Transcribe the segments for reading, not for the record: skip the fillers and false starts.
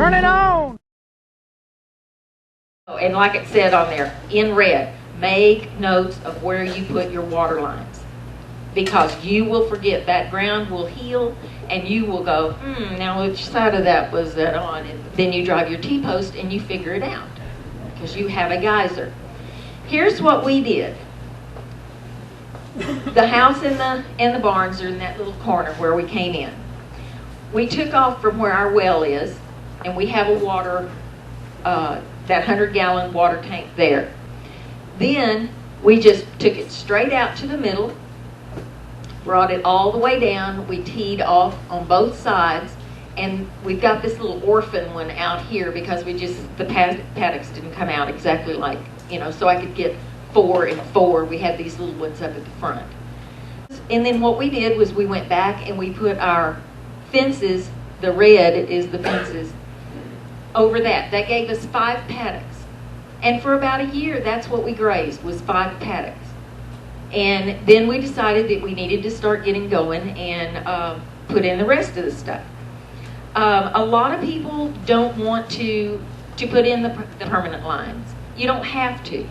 Turn it on! And like it said on there, in red, make notes of where you put your water lines. Because you will forget, that ground will heal, and you will go, now which side of that was that on? And then you drive your T-post and you figure it out, because you have a geyser. Here's what we did. The house and the barns are in that little corner where we came in. We took off from where our well is, and we have a water, that 100-gallon water tank there. Then we just took it straight out to the middle, brought it all the way down. We teed off on both sides, and we've got this little orphan one out here because the paddocks didn't come out exactly like, so I could get 4 and 4. We had these little ones up at the front. And then what we did was we went back and we put our fences, the red is the fences, over that. That gave us 5 paddocks. And for about a year, that's what we grazed, was 5 paddocks. And then we decided that we needed to start getting going and put in the rest of the stuff. A lot of people don't want to put in the permanent lines. You don't have to.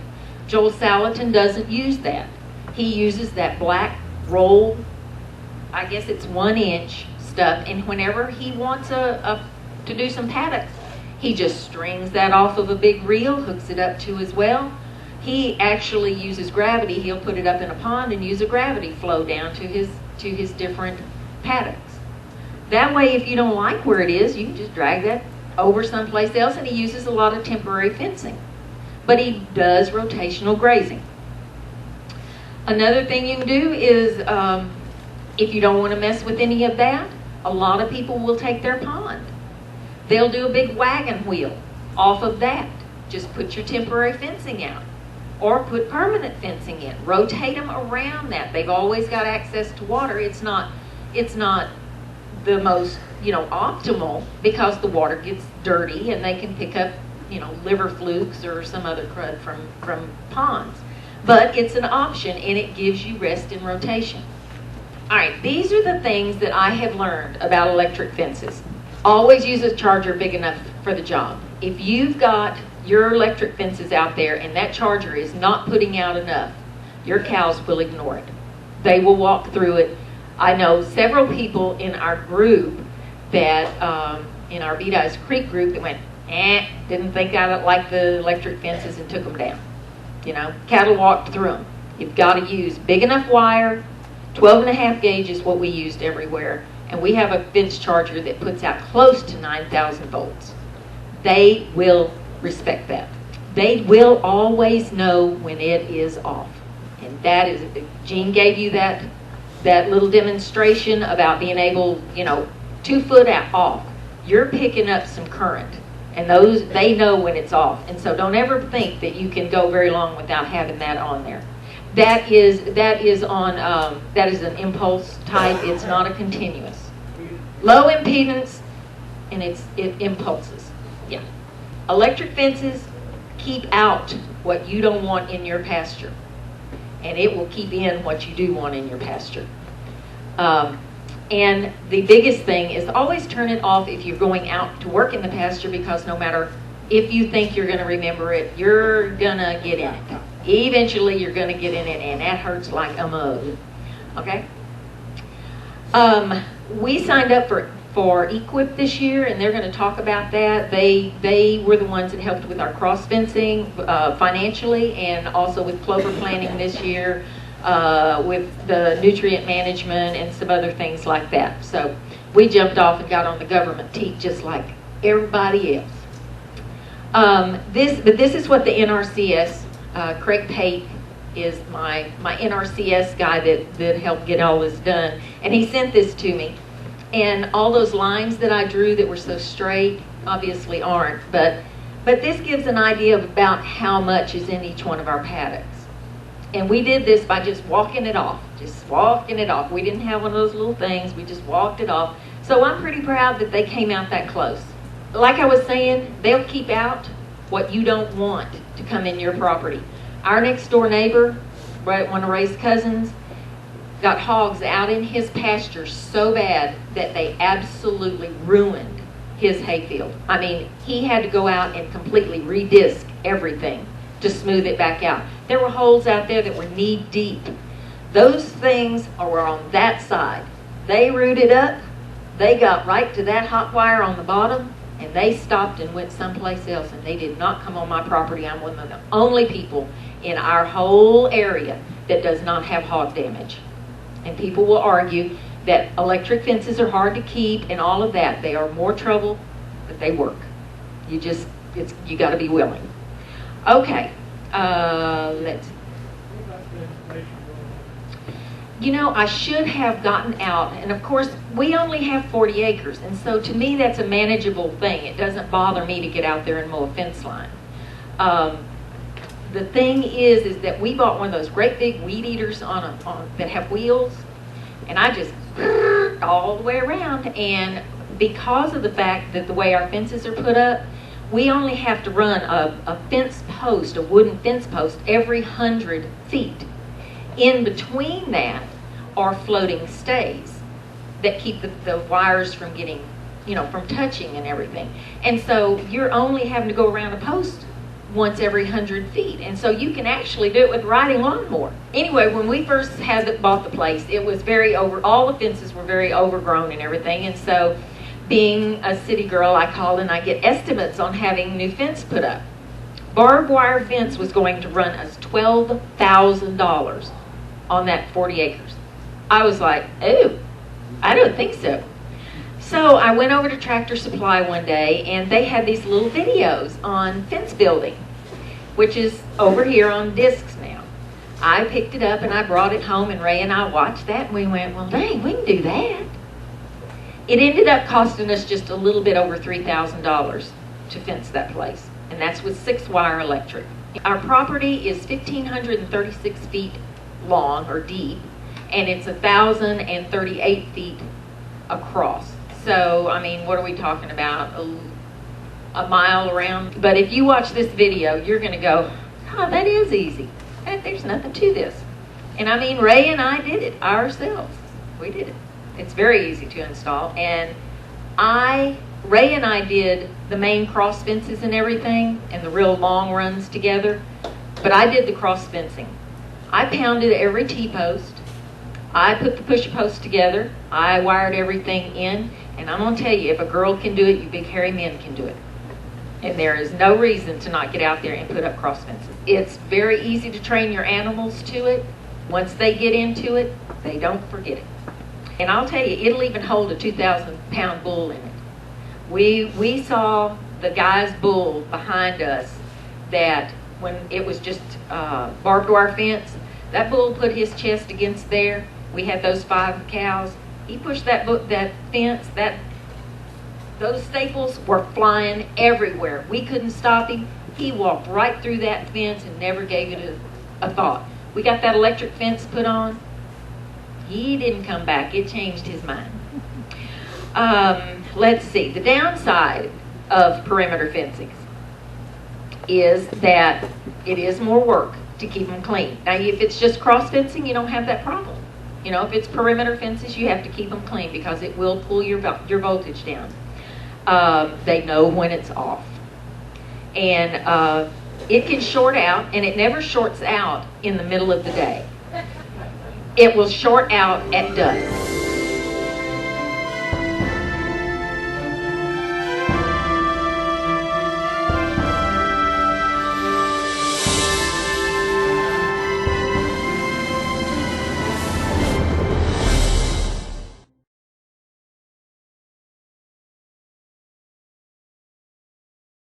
Joel Salatin doesn't use that. He uses that black roll, I guess it's 1-inch stuff, and whenever he wants to do some paddocks, he just strings that off of a big reel, hooks it up to his well. He actually uses gravity. He'll put it up in a pond and use a gravity flow down to his different paddocks. That way, if you don't like where it is, you can just drag that over someplace else, and he uses a lot of temporary fencing. But he does rotational grazing. Another thing you can do is, if you don't want to mess with any of that, a lot of people will take their pond. They'll do a big wagon wheel off of that. Just put your temporary fencing out. Or put permanent fencing in. Rotate them around that. They've always got access to water. It's not the most, optimal, because the water gets dirty and they can pick up, liver flukes or some other crud from ponds. But it's an option, and it gives you rest and rotation. All right, these are the things that I have learned about electric fences. Always use a charger big enough for the job. If you've got your electric fences out there and that charger is not putting out enough, your cows will ignore it. They will walk through it. I know several people in our group that, in our Beat Creek group, that went, didn't think I liked the electric fences and took them down. Cattle walked through them. You've got to use big enough wire. 12.5 gauge is what we used everywhere. And we have a fence charger that puts out close to 9,000 volts. They will respect that. They will always know when it is off. And that is, Gene gave you that little demonstration about being able, 2 foot off. You're picking up some current. And they know when it's off. And so don't ever think that you can go very long without having that on there. That is an impulse type. It's not a continuous. Low impedance, and it impulses. Yeah. Electric fences keep out what you don't want in your pasture, and it will keep in what you do want in your pasture. And the biggest thing is always turn it off if you're going out to work in the pasture, because no matter if you think you're going to remember it, you're going to get in it. Eventually you're going to get in it, and that hurts like a mug. Okay? We signed up for Equip this year, and they're going to talk about that. They were the ones that helped with our cross fencing financially, and also with clover planting this year, with the nutrient management and some other things like that. So we jumped off and got on the government teat just like everybody else. This is what the NRCS, Craig Pate is my NRCS guy that helped get all this done, and he sent this to me. And all those lines that I drew that were so straight obviously aren't, but this gives an idea of about how much is in each one of our paddocks. And we did this by just walking it off. We didn't have one of those little things. We just walked it off. So I'm pretty proud that they came out that close. Like I was saying, they'll keep out what you don't want to come in your property. Our next door neighbor, one of Ray's cousins, got hogs out in his pasture so bad that they absolutely ruined his hayfield. I mean, he had to go out and completely redisc everything to smooth it back out. There were holes out there that were knee deep. Those things were on that side. They rooted up, they got right to that hot wire on the bottom, and they stopped and went someplace else, and they did not come on my property. I'm one of the only people in our whole area that does not have hog damage. And people will argue that electric fences are hard to keep and all of that. They are more trouble, but they work. You got to be willing. Okay, let's. You know, I should have gotten out, and of course, we only have 40 acres, and so to me, that's a manageable thing. It doesn't bother me to get out there and mow a fence line. The thing is that we bought one of those great big weed eaters that have wheels, and I just all the way around. And because of the fact that the way our fences are put up, we only have to run a fence post, a wooden fence post, every 100 feet. In between that are floating stays that keep the wires from getting, from touching and everything. And so you're only having to go around a post once every 100 feet. And so you can actually do it with riding lawnmower. Anyway, when we first bought the place, it was all the fences were very overgrown and everything. And so being a city girl, I call and I get estimates on having new fence put up. Barbed wire fence was going to run us $12,000 on that 40 acres. I was like, oh, I don't think so. So I went over to Tractor Supply one day, and they had these little videos on fence building, which is over here on discs now. I picked it up and I brought it home, and Ray and I watched that, and we went, well, dang, we can do that. It ended up costing us just a little bit over $3,000 to fence that place, and that's with 6-wire electric. Our property is 1,536 feet long or deep, and it's 1,038 feet across. So, I mean, what are we talking about? A mile around? But if you watch this video, you're going to go, oh, that is easy. There's nothing to this. And I mean, Ray and I did it ourselves. We did it. It's very easy to install. And Ray and I did the main cross fences and everything, and the real long runs together. But I did the cross fencing. I pounded every T-post. I put the push posts together. I wired everything in. And I'm going to tell you, if a girl can do it, you big hairy men can do it. And there is no reason to not get out there and put up cross fences. It's very easy to train your animals to it. Once they get into it, they don't forget it. And I'll tell you, it'll even hold a 2,000-pound bull in it. We saw the guy's bull behind us that when it was just barbed wire fence, that bull put his chest against there. We had those 5 cows. He pushed that fence. Those staples were flying everywhere. We couldn't stop him. He walked right through that fence and never gave it a thought. We got that electric fence put on. He didn't come back. It changed his mind. Let's see. The downside of perimeter fencing is that it is more work to keep them clean. Now, if it's just cross fencing, you don't have that problem. If it's perimeter fences, you have to keep them clean because it will pull your voltage down. They know when it's off. And it can short out, and it never shorts out in the middle of the day. It will short out at dusk.